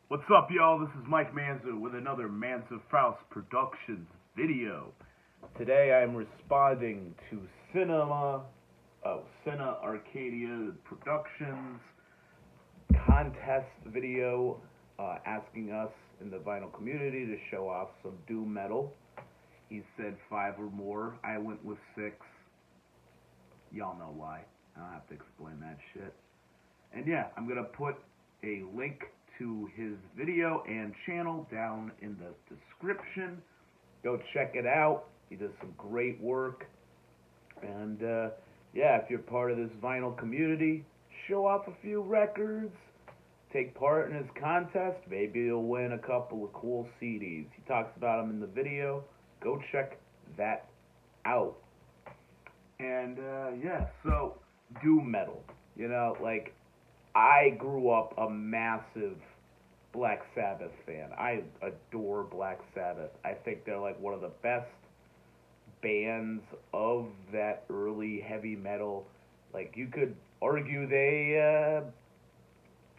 What's up, y'all? This is Mike Manza with another Manza Faust Productions video. Today I am responding to Cine Arcadia Productions contest video asking us in the vinyl community to show off some doom metal. He said 5 or more. I went with 6. Y'all know why. I don't have to explain that shit. And yeah, I'm going to put a link to his video and channel down in the description. Go check it out. He does some great work. And yeah, if you're part of this vinyl community, show off a few records, take part in his contest. Maybe you'll win a couple of cool CDs. He talks about them in the video. Go check that out. And yeah, so doom metal. You know, like, I grew up a massive Black Sabbath fan. I adore Black Sabbath. I think they're like one of the best bands of that early heavy metal. Like, you could argue they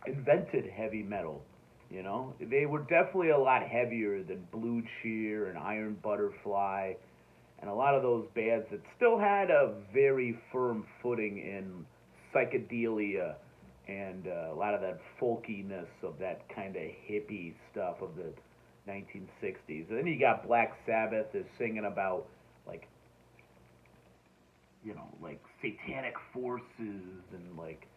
invented heavy metal. You know, they were definitely a lot heavier than Blue Cheer and Iron Butterfly and a lot of those bands that still had a very firm footing in psychedelia and a lot of that folkiness of that kind of hippie stuff of the 1960s. And then you got Black Sabbath is singing about, like, you know, like satanic forces and like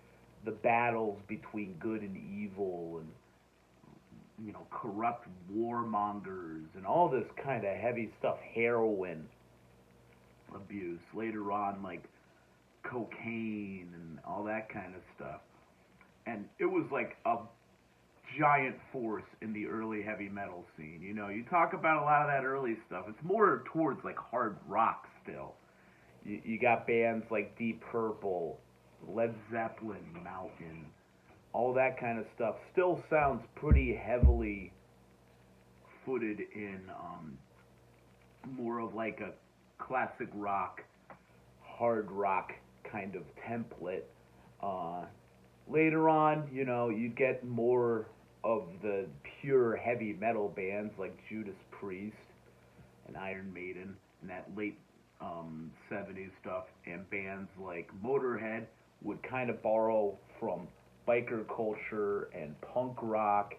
the battles between good and evil and, you know, corrupt warmongers and all this kind of heavy stuff, heroin abuse. Later on, like cocaine and all that kind of stuff. And it was like a giant force in the early heavy metal scene. You know, you talk about a lot of that early stuff. It's more towards like hard rock still. You got bands like Deep Purple, Led Zeppelin, Mountain, all that kind of stuff. Still sounds pretty heavily footed in more of like a classic rock, hard rock kind of template. Later on, you know, you get more of the pure heavy metal bands like Judas Priest and Iron Maiden and that late 70s stuff, and bands like Motorhead would kind of borrow from biker culture and punk rock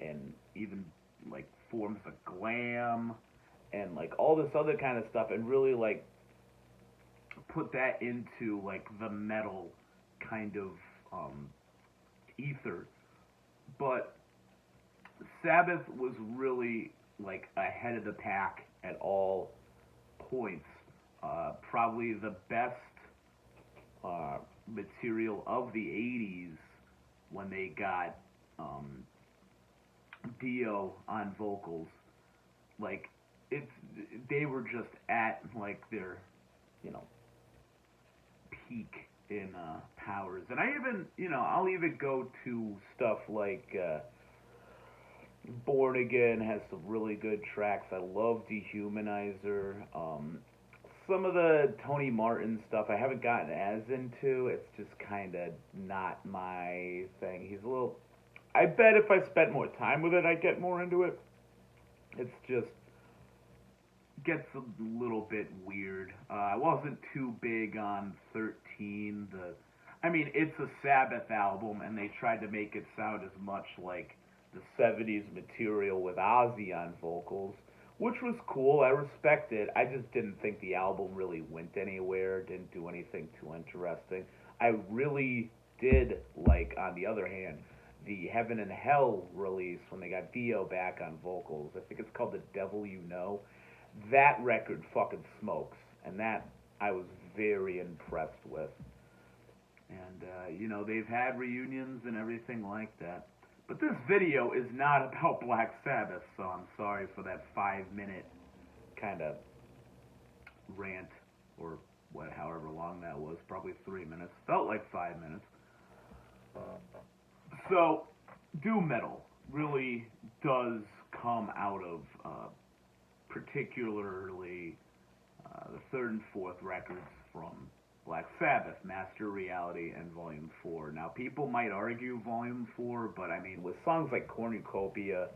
and even like forms of glam and like all this other kind of stuff and really like put that into like the metal kind of ether. But Sabbath was really like ahead of the pack at all points. Probably the best material of the 80s when they got Dio on vocals. Like, they were just at like their, you know, peak in powers. And I even, you know, I'll even go to stuff like Born Again has some really good tracks. I love Dehumanizer. Some of the Tony Martin stuff I haven't gotten as into. It's just kind of not my thing. He's a little... I bet if I spent more time with it, I'd get more into it. It's just... gets a little bit weird. I wasn't too big on 13. I mean, it's a Sabbath album, and they tried to make it sound as much like the 70s material with Ozzy on vocals, which was cool. I respect it. I just didn't think the album really went anywhere, didn't do anything too interesting. I really did like, on the other hand, the Heaven and Hell release when they got Dio back on vocals. I think it's called The Devil You Know. That record fucking smokes, and that I was very impressed with. And, you know, they've had reunions and everything like that. But this video is not about Black Sabbath, so I'm sorry for that 5-minute kind of rant, or what, however long that was, probably 3 minutes. Felt like 5 minutes. So, doom metal really does come out of particularly the third and fourth records from Black Sabbath, Master Reality, and Volume 4. Now, people might argue Volume 4, but I mean, with songs like Cornucopia,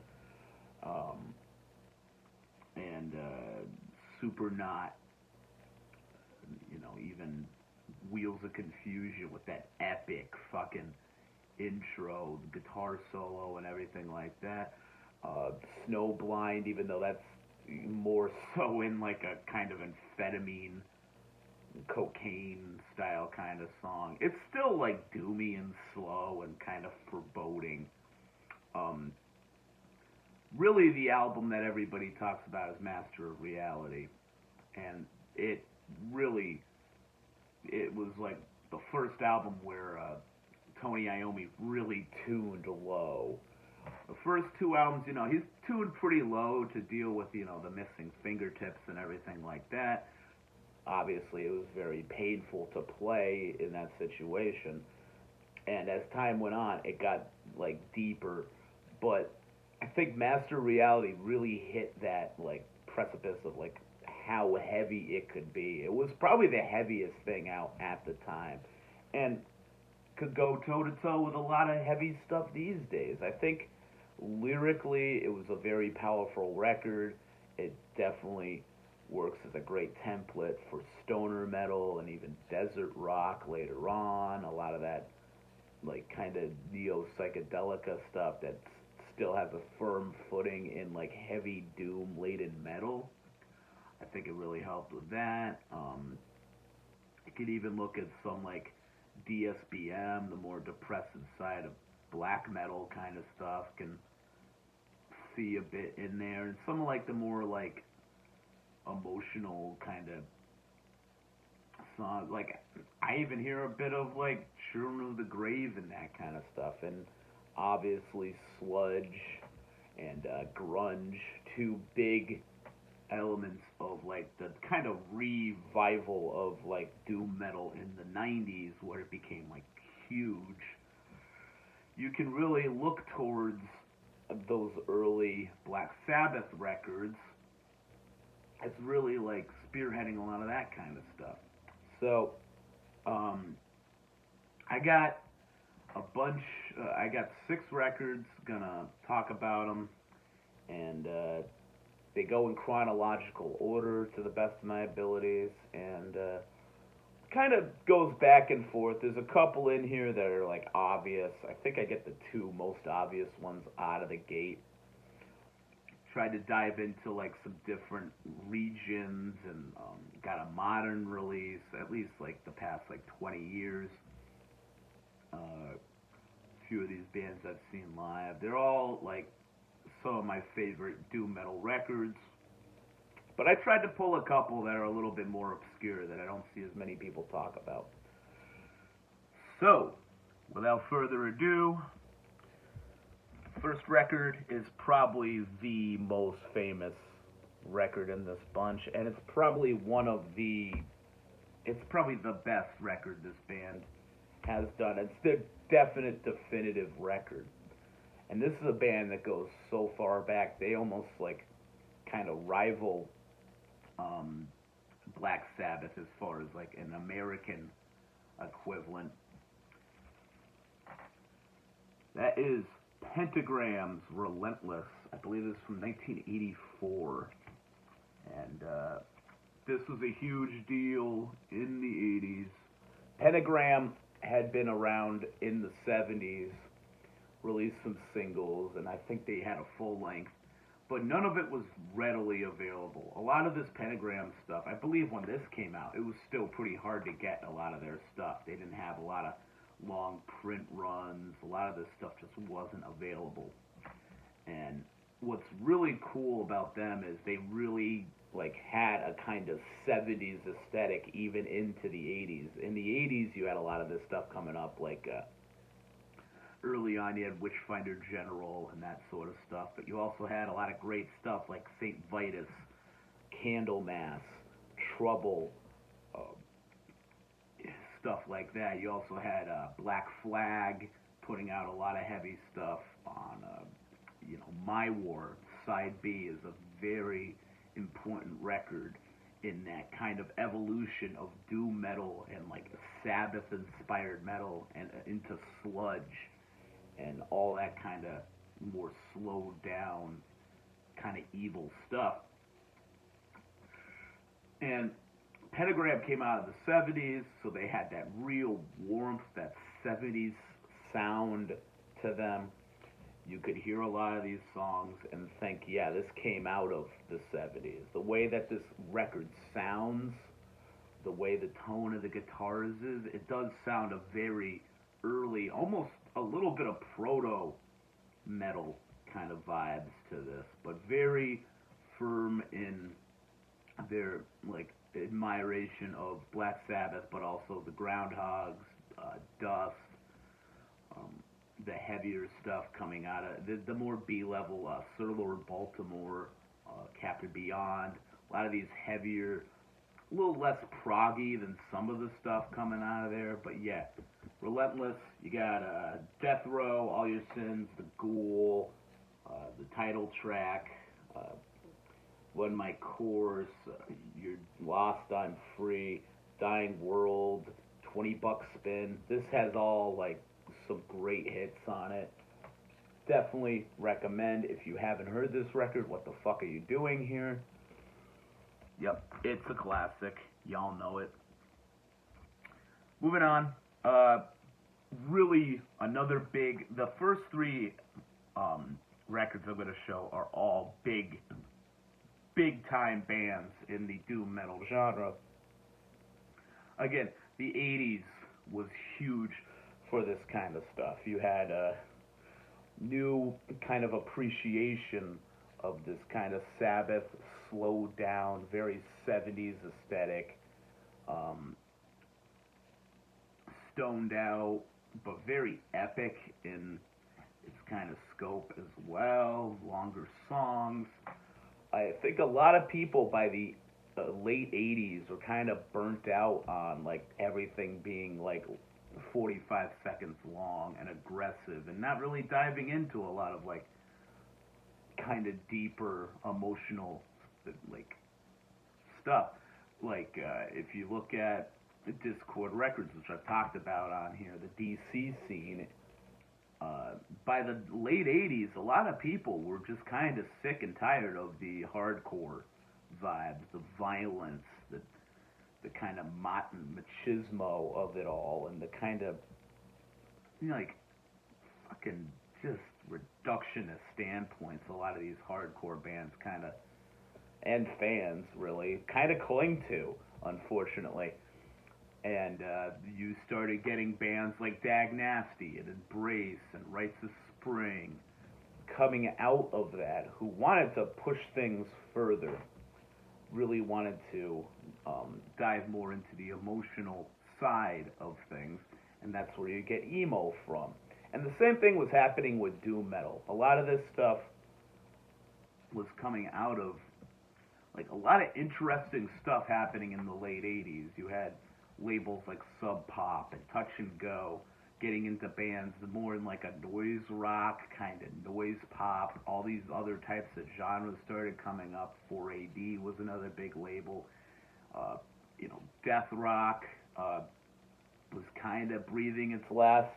and Super Not, you know, even Wheels of Confusion with that epic fucking intro, guitar solo, and everything like that. Snowblind, even though that's more so in like a kind of amphetamine, cocaine style kind of song. It's still like doomy and slow and kind of foreboding. Really, the album that everybody talks about is Master of Reality, and it was like the first album where Tony Iommi really tuned low. The first two albums, you know, he's tuned pretty low to deal with, you know, the missing fingertips and everything like that. Obviously, it was very painful to play in that situation. And as time went on, it got, like, deeper. But I think Master Reality really hit that, like, precipice of, like, how heavy it could be. It was probably the heaviest thing out at the time. And could go toe-to-toe with a lot of heavy stuff these days. I think lyrically it was a very powerful record. It definitely works as a great template for stoner metal and even desert rock later on. A lot of that like kind of neo-psychedelica stuff that still has a firm footing in like heavy doom-laden metal. I think it really helped with that. You could even look at some like DSBM, the more depressive side of black metal kind of stuff, can see a bit in there, and some of like the more like emotional kind of songs, like I even hear a bit of like Children of the Grave and that kind of stuff, and obviously sludge and grunge, two big elements of like the kind of revival of like doom metal in the 90s where it became like huge. You can really look towards those early Black Sabbath records as really like spearheading a lot of that kind of stuff. So I got a bunch, I got 6 records, gonna talk about them, and they go in chronological order to the best of my abilities, and kind of goes back and forth. There's a couple in here that are like obvious. I think I get the 2 most obvious ones out of the gate. Tried to dive into like some different regions, and got a modern release, at least like the past like 20 years. A few of these bands I've seen live. They're all like some of my favorite doom metal records, but I tried to pull a couple that are a little bit more obscure that I don't see as many people talk about. So, without further ado, first record is probably the most famous record in this bunch, and it's probably it's probably the best record this band has done. It's the definite definitive record. And this is a band that goes so far back, they almost like kind of rival Black Sabbath as far as like an American equivalent. That is Pentagram's Relentless. I believe this is from 1984. And this was a huge deal in the 80s. Pentagram had been around in the 70s, released some singles, and I think they had a full length, but none of it was readily available. A lot of this Pentagram stuff, I believe when this came out, it was still pretty hard to get a lot of their stuff. They didn't have a lot of long print runs. A lot of this stuff just wasn't available. And what's really cool about them is they really like had a kind of 70s aesthetic even into the 80s. In the 80s, you had a lot of this stuff coming up, like early on you had Witchfinder General and that sort of stuff, but you also had a lot of great stuff like St. Vitus, Candlemass, Trouble, stuff like that. You also had Black Flag putting out a lot of heavy stuff on, My War, Side B is a very important record in that kind of evolution of doom metal and like Sabbath inspired metal and into sludge and all that kind of more slowed down kind of evil stuff. And Pentagram came out of the 70s, so they had that real warmth, that 70s sound to them. You could hear a lot of these songs and think, yeah, this came out of the 70s. The way that this record sounds, the way the tone of the guitars is, it does sound a very early, almost a little bit of proto-metal kind of vibes to this, but very firm in their, like, admiration of Black Sabbath, but also the Groundhogs, Dust, the heavier stuff coming out of the more B-level, Sir Lord Baltimore, Captain Beyond, a lot of these heavier, a little less proggy than some of the stuff coming out of there, but yeah, Relentless, you got Death Row, All Your Sins, The Ghoul, the title track, Run My Course, You're Lost, I'm Free, Dying World, $20 Spin. This has all like some great hits on it. Definitely recommend. If you haven't heard this record, what the fuck are you doing here? Yep, it's a classic. Y'all know it. Moving on. Really another big. The first three records I'm going to show are all big time bands in the doom metal genre. Again, the 80s was huge for this kind of stuff. You had a new kind of appreciation of this kind of Sabbath, slowed down, very 70s aesthetic, stoned out, but very epic in its kind of scope as well, longer songs. I think a lot of people by the late 80s were kind of burnt out on like everything being like 45 seconds long and aggressive and not really diving into a lot of like kind of deeper emotional like stuff. Like if you look at the Discord Records, which I've talked about on here, the DC scene, by the late 80s, a lot of people were just kind of sick and tired of the hardcore vibes, the violence, the kind of machismo of it all, and the kind of, you know, like, fucking just reductionist standpoints a lot of these hardcore bands kind of, and fans really, kind of cling to, unfortunately. And you started getting bands like Dag Nasty and Embrace and Rites of Spring coming out of that, who wanted to push things further, really wanted to dive more into the emotional side of things, and that's where you get emo from. And the same thing was happening with doom metal. A lot of this stuff was coming out of, like, a lot of interesting stuff happening in the late 80s. You had labels like Sub Pop and Touch and Go getting into bands more in like a noise rock, kind of noise pop. All these other types of genres started coming up. 4AD was another big label. You know, death rock was kind of breathing its last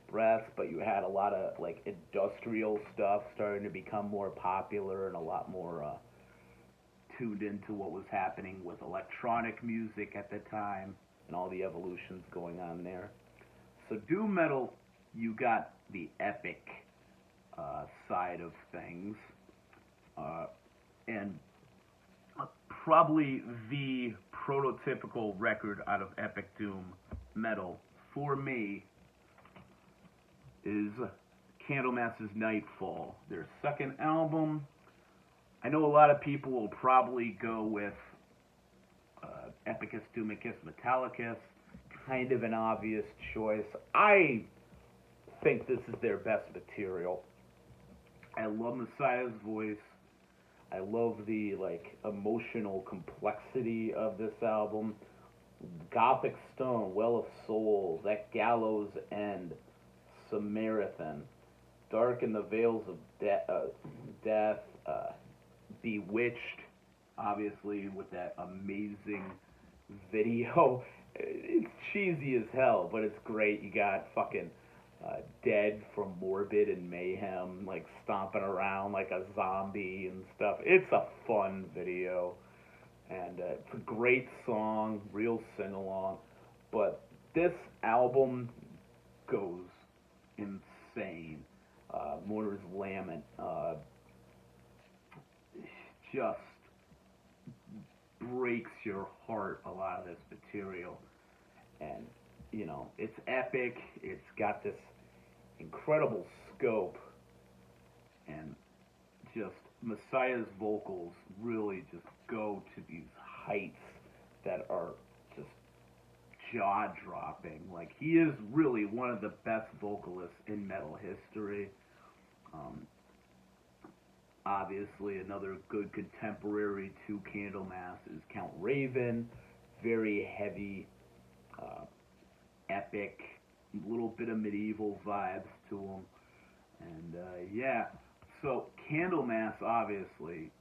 breath, but you had a lot of like industrial stuff starting to become more popular and a lot more tuned into what was happening with electronic music at the time and all the evolutions going on there. So doom metal, you got the epic side of things, and probably the prototypical record out of epic doom metal for me is Candlemass's Nightfall, their second album. I know a lot of people will probably go with Epicus, Doomicus, Metallicus, kind of an obvious choice. I think this is their best material. I love Messiah's voice. I love the like emotional complexity of this album. Gothic Stone, Well of Souls, That Gallows End, Samaritan, Dark in the Veils of Death, Bewitched, obviously with that amazing video. It's cheesy as hell, but it's great. You got fucking Dead from Morbid and Mayhem, like stomping around like a zombie and stuff. It's a fun video, and it's a great song, real sing along. But this album goes insane. Mourner's Lament just breaks your heart, a lot of this material. And, you know, it's epic. It's got this incredible scope. And just Messiah's vocals really just go to these heights that are just jaw-dropping. Like, he is really one of the best vocalists in metal history. Obviously, another good contemporary to Candlemass is Count Raven. Very heavy, epic, little bit of medieval vibes to him. And, yeah. So, Candlemass, obviously,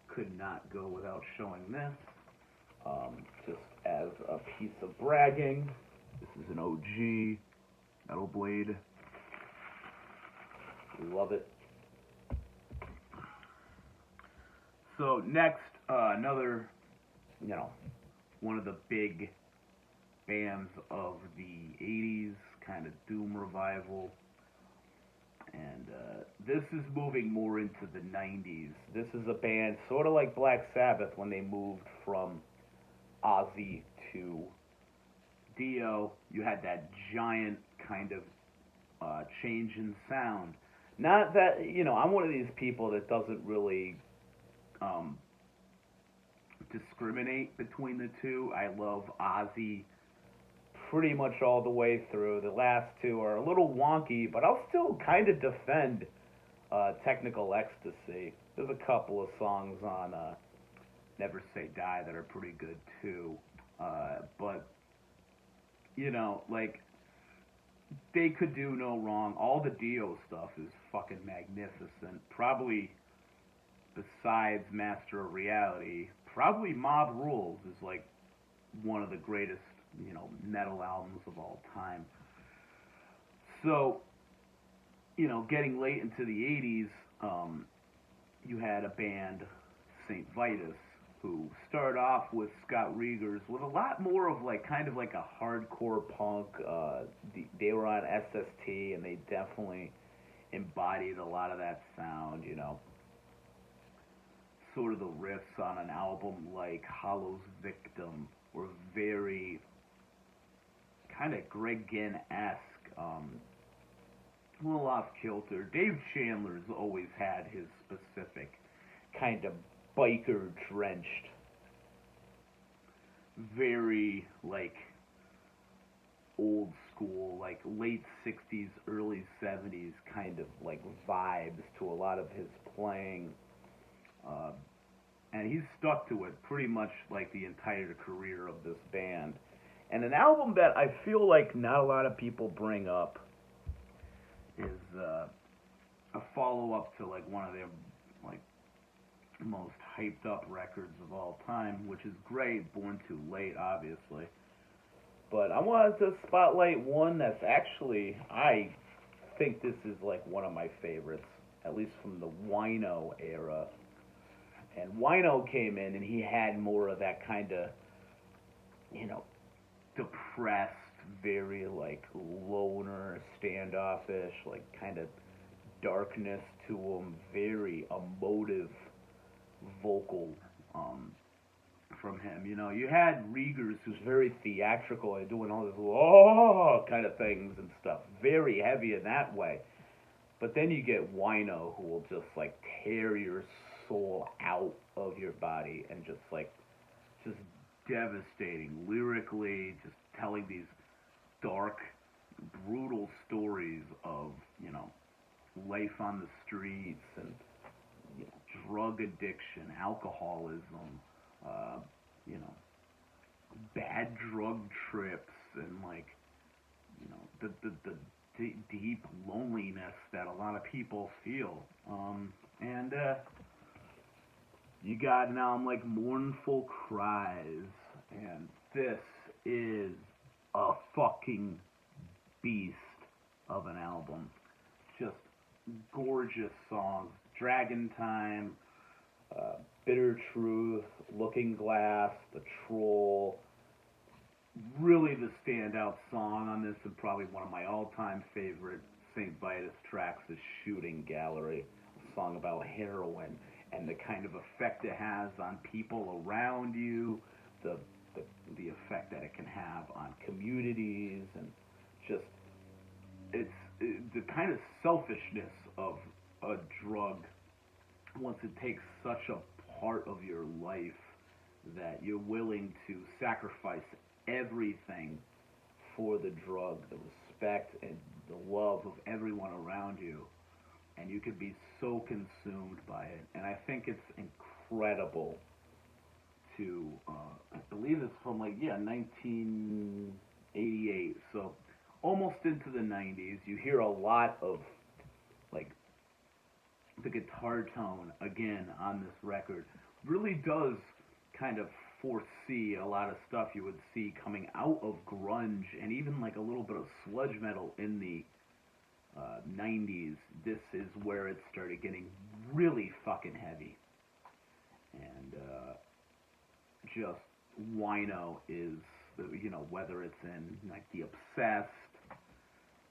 could not go without showing this. Just as a piece of bragging. This is an OG Metal Blade. We love it. So next, another, you know, one of the big bands of the 80s, kind of doom revival. And this is moving more into the 90s. This is a band sort of like Black Sabbath when they moved from Ozzy to Dio. You had that giant kind of change in sound. Not that, you know, I'm one of these people that doesn't really discriminate between the two. I love Ozzy pretty much all the way through. The last two are a little wonky, but I'll still kind of defend Technical Ecstasy. There's a couple of songs on Never Say Die that are pretty good too. But, you know, like, they could do no wrong. All the Dio stuff is fucking magnificent. Probably, besides Master of Reality, probably Mob Rules is like one of the greatest, you know, metal albums of all time. So, you know, getting late into the 80s, you had a band, St. Vitus, who started off with Scott Regers with a lot more of like, kind of like a hardcore punk. They were on SST, and they definitely embodied a lot of that sound, you know. Sort of the riffs on an album like Hollow's Victim were very kind of Greg Ginn-esque, a little off-kilter. Dave Chandler's always had his specific kind of biker-drenched, very, like, old school, like, late 60s, early 70s kind of, like, vibes to a lot of his playing. And he's stuck to it pretty much like the entire career of this band. And an album that I feel like not a lot of people bring up is a follow-up to like one of their like most hyped up records of all time, which is great, Born Too Late, obviously. But I wanted to spotlight one that's actually, I think this is like one of my favorites, at least from the Wino era. And Wino came in, and he had more of that kind of, you know, depressed, very, like, loner, standoffish, like, kind of darkness to him, very emotive vocal from him. You know, you had Regers, who's very theatrical and doing all this, oh, kind of things and stuff, very heavy in that way. But then you get Wino, who will just, like, tear your soul out of your body and just devastating lyrically, just telling these dark, brutal stories of, you know, life on the streets and, you know, drug addiction, alcoholism, you know, bad drug trips, and like, you know, the deep loneliness that a lot of people feel. And You got an album like Mournful Cries, and this is a fucking beast of an album. Just gorgeous songs. Dragon Time, Bitter Truth, Looking Glass, The Troll. Really the standout song on this, and probably one of my all-time favorite St. Vitus tracks, is Shooting Gallery, a song about heroin and the kind of effect it has on people around you, the effect that it can have on communities, and just the kind of selfishness of a drug once it takes such a part of your life that you're willing to sacrifice everything for the drug, the respect and the love of everyone around you, and you could be so consumed by it. And I think it's incredible to, I believe it's from 1988, so almost into the 90s. You hear a lot of the guitar tone again on this record really does kind of foresee a lot of stuff you would see coming out of grunge and even a little bit of sludge metal in the 90s. This is where it started getting really fucking heavy, and just wino is, whether it's in The Obsessed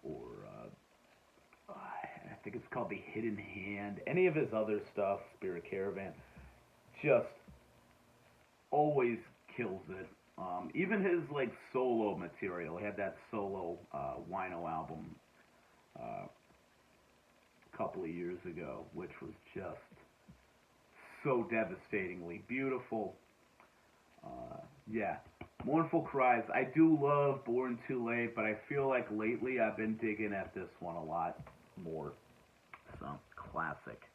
or I think it's called The Hidden Hand, any of his other stuff, Spirit Caravan, just always kills it. Even his solo material, he had that solo wino album a couple of years ago, which was just so devastatingly beautiful. Yeah, Mournful Cries. I do love Born Too Late, but I feel like lately I've been digging at this one a lot more. So, classic.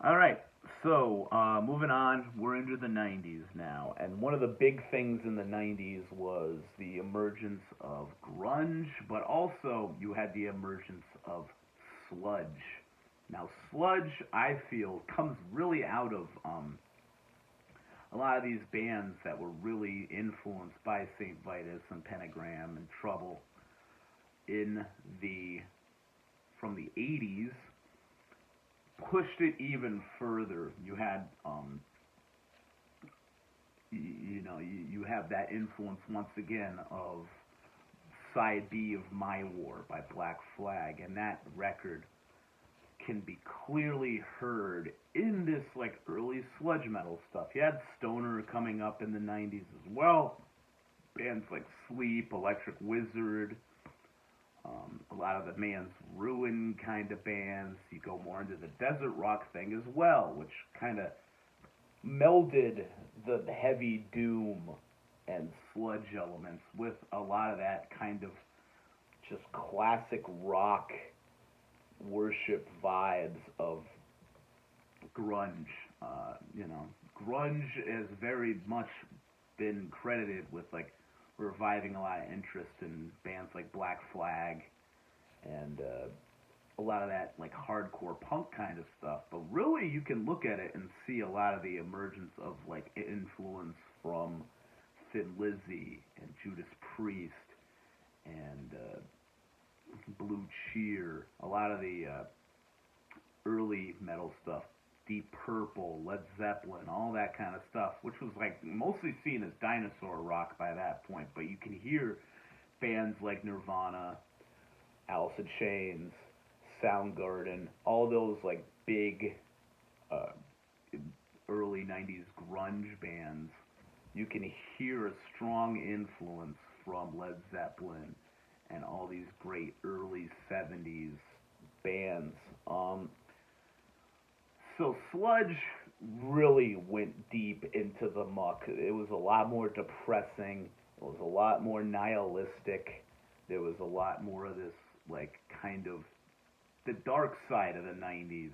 Alright, so moving on, we're into the 90s now, and one of the big things in the 90s was the emergence of grunge, but also you had the emergence of sludge. Now, sludge, I feel, comes really out of a lot of these bands that were really influenced by St. Vitus and Pentagram and Trouble from the 80s, pushed it even further. You had, you have that influence once again of Side B of My War by Black Flag, and that record can be clearly heard in this early sludge metal stuff. You had stoner coming up in the 90s as well. Bands like Sleep, Electric Wizard, a lot of the Man's Ruin kind of bands. You go more into the desert rock thing as well, which kind of melded the heavy doom and sludge elements with a lot of that kind of just classic rock worship vibes of grunge. Grunge has very much been credited with reviving a lot of interest in bands like Black Flag and a lot of that hardcore punk kind of stuff. But really, you can look at it and see a lot of the emergence of influence from Thin Lizzy and Judas Priest and Blue Cheer, a lot of the early metal stuff, Deep Purple, Led Zeppelin, all that kind of stuff, which was mostly seen as dinosaur rock by that point. But you can hear bands like Nirvana, Alice in Chains, Soundgarden, all those big early 90s grunge bands. You can hear a strong influence from Led Zeppelin and all these great early 70s bands. So sludge really went deep into the muck. It was a lot more depressing. It was a lot more nihilistic. There was a lot more of this kind of the dark side of the 90s.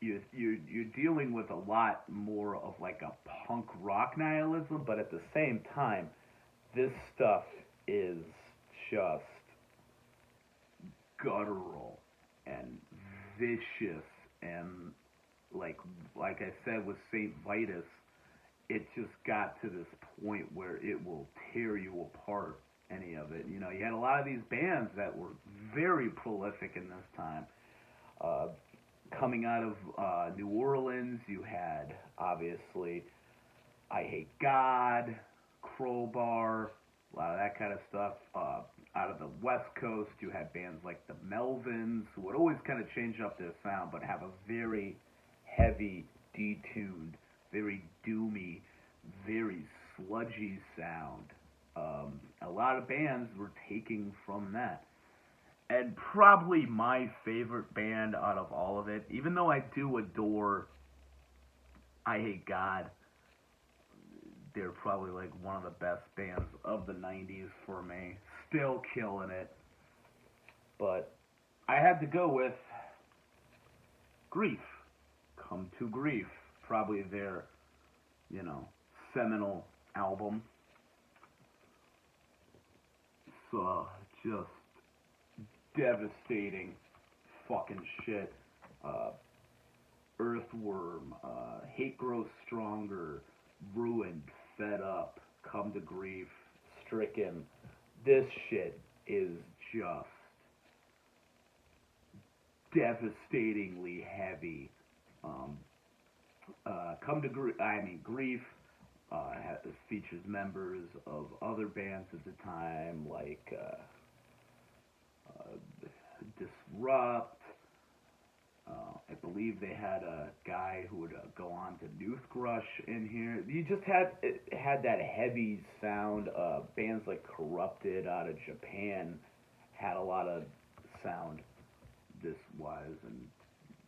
You're dealing with a lot more of a punk rock nihilism, but at the same time, this stuff is just guttural and vicious and like I said with Saint Vitus, it just got to this point where it will tear you apart. Any of it, you know, you had a lot of these bands that were very prolific in this time. Coming out of New Orleans, you had obviously I Hate God, Crowbar, a lot of that kind of stuff. Out of the West Coast, you had bands like the Melvins, who would always kind of change up their sound, but have a very heavy, detuned, very doomy, very sludgy sound. A lot of bands were taking from that. And probably my favorite band out of all of it, even though I do adore I Hate God, they're probably like one of the best bands of the 90s for me. Still killing it. But I had to go with Grief. Come to Grief. Probably their, you know, seminal album. So, just devastating fucking shit. Earthworm, Hate Grows Stronger, Ruined, Fed Up, Come to Grief, Stricken. This shit is just devastatingly heavy. Grief features members of other bands at the time, like Disrupt. I believe they had a guy who would go on to Newthrush in here. You just had that heavy sound. Bands like Corrupted out of Japan had a lot of sound this wise, and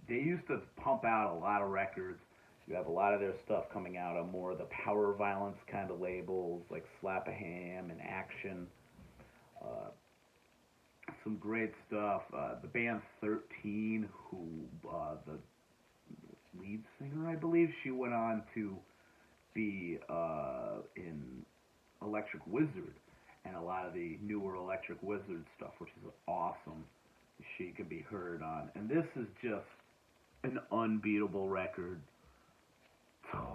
they used to pump out a lot of records. You have a lot of their stuff coming out on more of the power violence kind of labels, like Slap a Ham and Action. Some great stuff. The band 13, who the lead singer, I believe, she went on to be in Electric Wizard, and a lot of the newer Electric Wizard stuff, which is awesome. She could be heard on. And this is just an unbeatable record.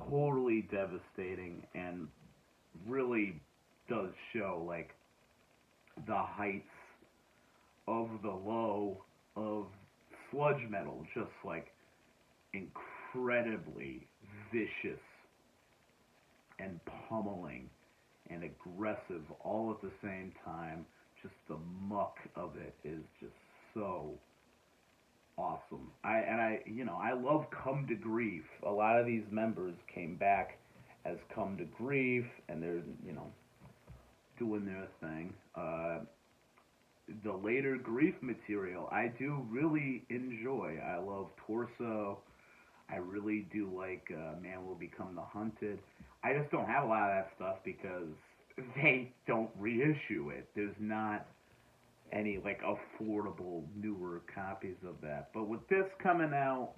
Totally devastating, and really does show like the heights of the low of sludge metal, just like incredibly vicious and pummeling and aggressive all at the same time. Just the muck of it is just so awesome. I love Come to Grief. A lot of these members came back as Come to Grief, and they're, you know, doing their thing. The later Grief material, I do really enjoy. I love Torso. I really do like Man Will Become the Hunted. I just don't have a lot of that stuff because they don't reissue it. There's not any like affordable newer copies of that. But with this coming out,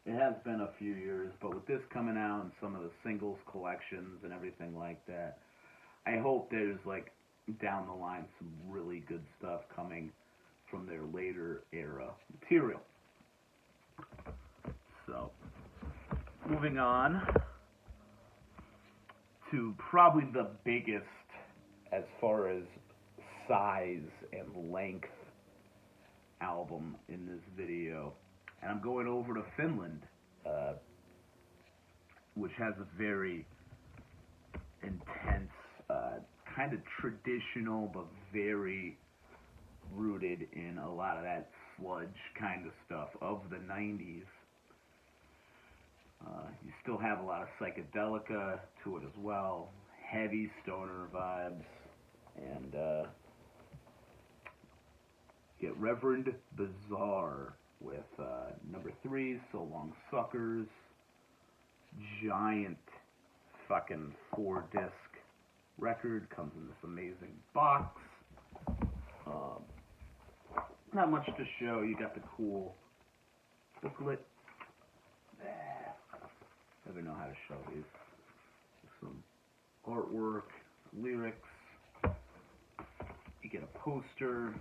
it has been a few years, but with this coming out and some of the singles collections and everything like that, I hope there's like down the line some really good stuff coming from their later era material. So, moving on to probably the biggest as far as size and length album in this video, and I'm going over to Finland, which has a very intense, kind of traditional but very rooted in a lot of that sludge kind of stuff of the 90s. You still have a lot of psychedelica to it as well, heavy stoner vibes, and get Reverend Bizarre with number 3, So Long Suckers, giant fucking 4-disc record, comes in this amazing box. Not much to show. You got the cool booklet. Never know how to show these. Some artwork, lyrics. You get a poster.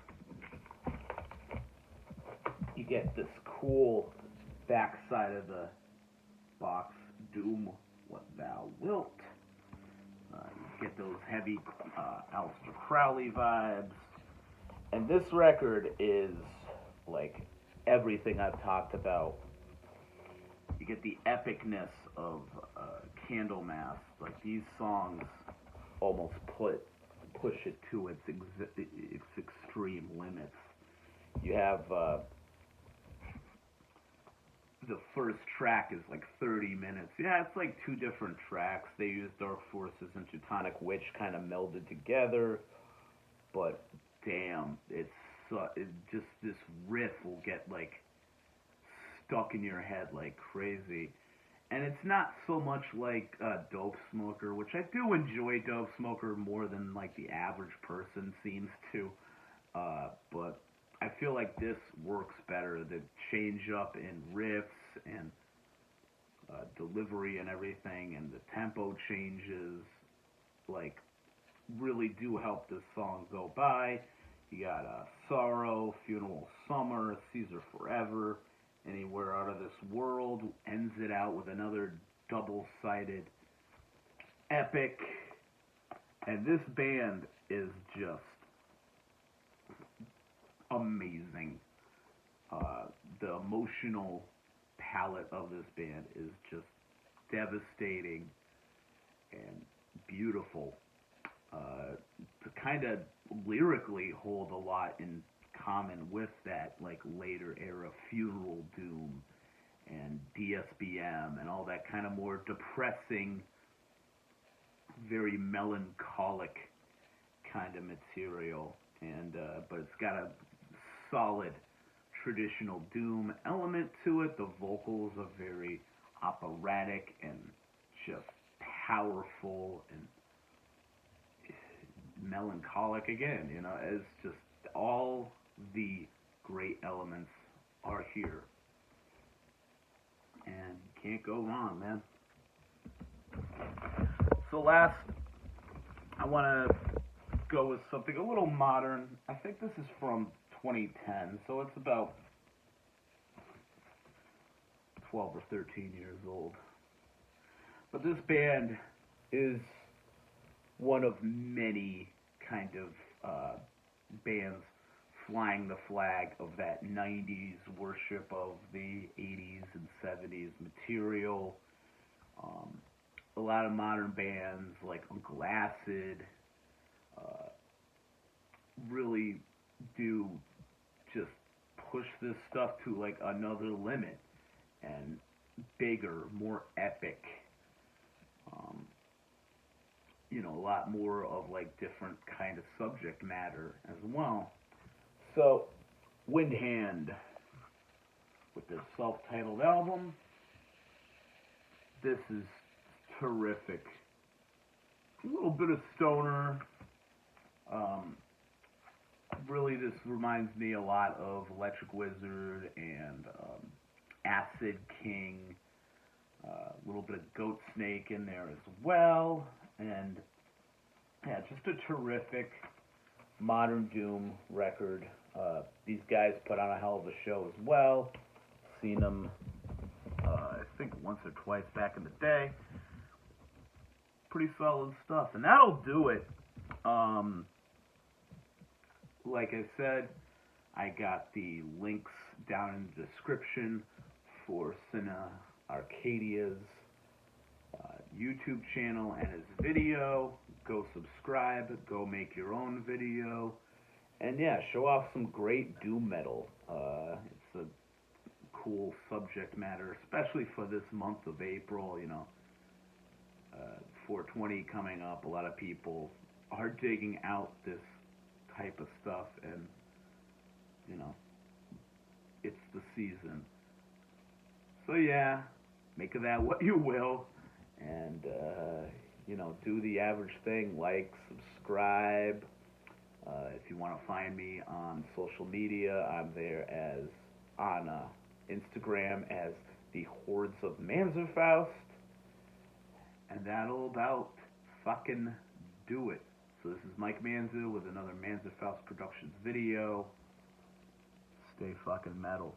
You get this cool back side of the box, Doom What Thou Wilt. You get those heavy Aleister Crowley vibes. And this record is like everything I've talked about. You get the epicness of Candlemass. Like, these songs almost push it to its extreme limits. You have the first track is like 30 minutes. Yeah, it's like two different tracks. They use Dark Forces and Teutonic Witch kind of melded together, but damn, it's just this riff will get like stuck in your head like crazy. And it's not so much like Dope Smoker, which I do enjoy Dope Smoker more than like the average person seems to, but I feel like this works better. The change up in riffs and delivery and everything, and the tempo changes, like, really do help this song go by. You got Sorrow, Funeral Summer, Caesar Forever, Anywhere Out of This World, ends it out with another double-sided epic. And this band is just amazing. The emotional palette of this band is just devastating and beautiful. To kind of lyrically hold a lot in common with that like later era Funeral Doom and DSBM and all that kind of more depressing, very melancholic kind of material. And but it's got a solid traditional Doom element to it. The vocals are very operatic and just powerful and melancholic again. You know, it's just all the great elements are here. And can't go wrong, man. So last, I want to go with something a little modern. I think this is from 2010, so it's about 12 or 13 years old. But this band is one of many kind of bands flying the flag of that 90s worship of the 80s and 70s material. A lot of modern bands like Uncle Acid really do just push this stuff to like another limit and bigger, more epic. You know, a lot more of like different kind of subject matter as well. So, Windhand with their self-titled album. This is terrific. A little bit of stoner. Really, this reminds me a lot of Electric Wizard and Acid King. A little bit of Goat Snake in there as well. And yeah, just a terrific modern Doom record. These guys put on a hell of a show as well. Seen them, I think once or twice back in the day. Pretty solid stuff. And that'll do it. Like I said, I got the links down in the description for Cine Arcadia's YouTube channel and his video. Go subscribe, go make your own video, and yeah, show off some great doom metal. It's a cool subject matter, especially for this month of April. You know, 420 coming up. A lot of people are digging out this type of stuff, and you know, it's the season. So yeah, make of that what you will, and you know, do the average thing, like, subscribe. If you want to find me on social media, I'm there as on Instagram as the Hordes of Manzerfaust, and that'll about fucking do it. So this is Mike Manzer with another Manzerfaust Productions video. Stay fucking metal.